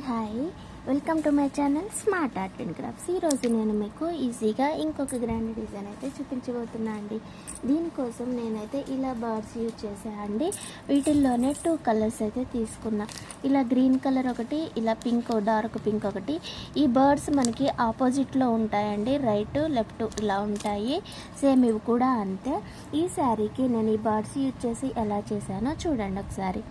Hi, welcome to my channel smart art and crafts. ఈరోజు నేను మీకు ఈజీగా ఇంకొక గ్రాండ్ డిజైన్ అయితే చూపించబోతున్నా అండి. దీనికోసం నేనైతే ఇలా బర్డ్స్ యూజ్ చేశాను అండి. వీటిల్లోనే 2 కలర్స్ అయితే తీసుకున్నా. ఇలా గ్రీన్ కలర్ ఒకటి, ఇలా పింక్, డార్క్ పింక్ ఒకటి. ఈ బర్డ్స్ మనకి ఆపోజిట్లో ఉంటాయండి, రైట్ లెఫ్ట్ ఇలా ఉంటాయి. సేమ్ ఇవి కూడా అంతే. ఈ శారీకి నేను ఈ బర్డ్స్ యూజ్ చేసి ఎలా చేశానో చూడండి ఒకసారి.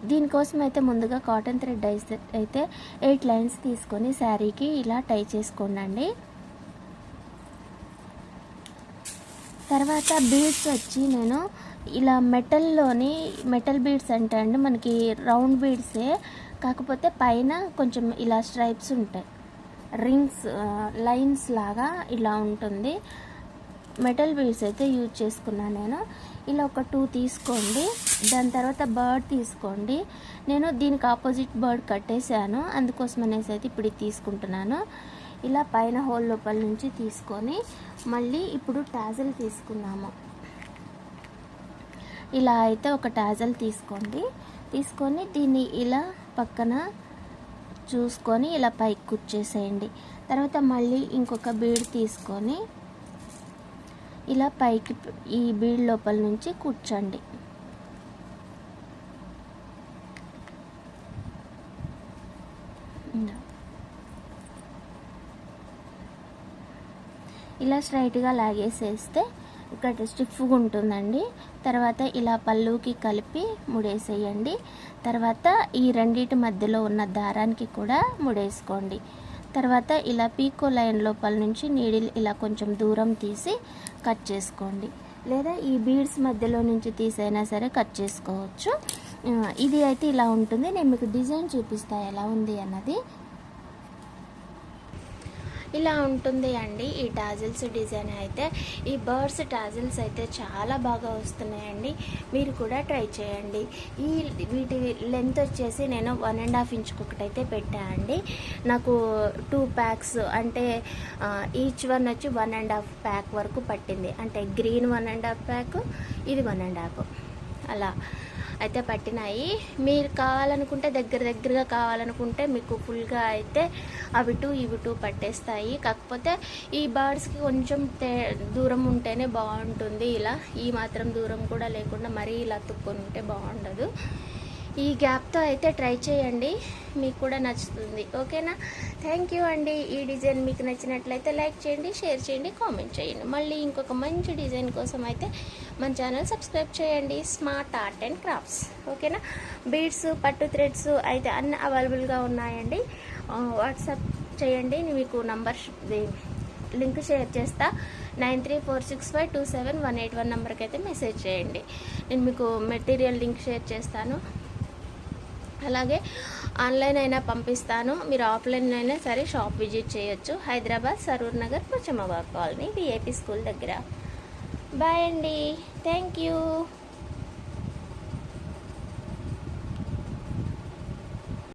దీనికోసం అయితే ముందుగా కాటన్ థ్రెడ్ అయితే 8 లైన్స్ తీసుకొని శారీకి ఇలా టై చేసుకోండి. తర్వాత బీడ్స్ వచ్చి నేను ఇలా మెటల్ బీడ్స్ అంటే అండి మనకి రౌండ్ బీడ్సే, కాకపోతే పైన కొంచెం ఇలా స్ట్రైప్స్ ఉంటాయి, రింగ్స్ లైన్స్ లాగా ఇలా ఉంటుంది. మెటల్ బీడ్స్ అయితే యూజ్ చేసుకున్నాను నేను. ఇలా ఒక 2 తీసుకోండి. దాని తర్వాత బర్డ్ తీసుకోండి. నేను దీనికి ఆపోజిట్ బర్డ్ కట్టేసాను, అందుకోసం అనేసి అయితే ఇప్పుడు ఇది తీసుకుంటున్నాను. ఇలా పైన హోల్ లోపల నుంచి తీసుకొని మళ్ళీ ఇప్పుడు టాజల్ తీసుకున్నాము. ఇలా అయితే ఒక టాజల్ తీసుకొని దీన్ని ఇలా పక్కన చూసుకొని ఇలా పైకి కుచ్చేసేయండి. తర్వాత మళ్ళీ ఇంకొక బీడ్ తీసుకొని ఇలా పైకి ఈ బీడ్ లోపల నుంచి కూర్చోండి. ఇలా స్ట్రైట్గా లాగేసేస్తే ఇక్కడ స్టిఫ్గా ఉంటుందండి. తర్వాత ఇలా పళ్ళుకి కలిపి ముడేసేయండి. తర్వాత ఈ రెండింటి మధ్యలో ఉన్న దారానికి కూడా ముడేసుకోండి. తర్వాత ఇలా పీకో లైన్ లోపల నుంచి నీడిల్ ఇలా కొంచెం దూరం తీసి కట్ చేసుకోండి, లేదా ఈ బీడ్స్ మధ్యలో నుంచి తీసైనా సరే కట్ చేసుకోవచ్చు. ఇది అయితే ఇలా ఉంటుంది. నేను మీకు డిజైన్ చూపిస్తాను ఎలా ఉంది అన్నది. ఇలా ఉంటుంది అండి ఈ టాజిల్స్ డిజైన్ అయితే. ఈ బర్డ్స్ టాజిల్స్ అయితే చాలా బాగా వస్తున్నాయండి, మీరు కూడా ట్రై చేయండి. వీటి లెంత్ వచ్చేసి నేను 1.5 ఇంచ్ ఒకటైతే పెట్టానండి. నాకు 2 ప్యాక్స్ అంటే ఈచ్ వన్ వచ్చి 1.5 ప్యాక్ వరకు పట్టింది. అంటే గ్రీన్ 1.5 ప్యాక్, ఇది 1.5 అలా అయితే పట్టినాయి. మీరు కావాలనుకుంటే దగ్గరగా కావాలనుకుంటే మీకు ఫుల్గా అయితే అవి 2 ఇవి 2 పట్టేస్తాయి. కాకపోతే ఈ బర్డ్స్కి కొంచెం దూరం ఉంటేనే బాగుంటుంది. ఇలా ఈ మాత్రం దూరం కూడా లేకుండా మరీ ఇలా తుక్కొని ఉంటే బాగుండదు. ఈ గ్యాప్తో అయితే ట్రై చేయండి, మీకు కూడా నచ్చుతుంది. ఓకేనా? థ్యాంక్ యూ అండి. ఈ డిజైన్ మీకు నచ్చినట్లయితే లైక్ చేయండి, షేర్ చేయండి, కామెంట్ చేయండి. మళ్ళీ ఇంకొక మంచి డిజైన్ కోసం అయితే మన ఛానల్ సబ్స్క్రైబ్ చేయండి, స్మార్ట్ ఆర్ట్ అండ్ క్రాఫ్ట్స్. ఓకేనా? బీడ్స్, పట్టు థ్రెడ్స్ అయితే అన్ని అవైలబుల్గా ఉన్నాయండి. వాట్సాప్ చేయండి, మీకు నంబర్ లింక్ షేర్ చేస్తా. 9346527181 నెంబర్కి అయితే మెసేజ్ చేయండి. నేను మీకు మెటీరియల్ లింక్ షేర్ చేస్తాను. అలాగే ఆన్లైన్ అయినా పంపిస్తాను, మీరు ఆఫ్లైన్ అయినా సరే షాప్ విజిట్ చేయొచ్చు. Hyderabad Saroor Nagar Pochammabagh colony, VIP school దగ్గర. బాయ్ అండి, థ్యాంక్ యూ.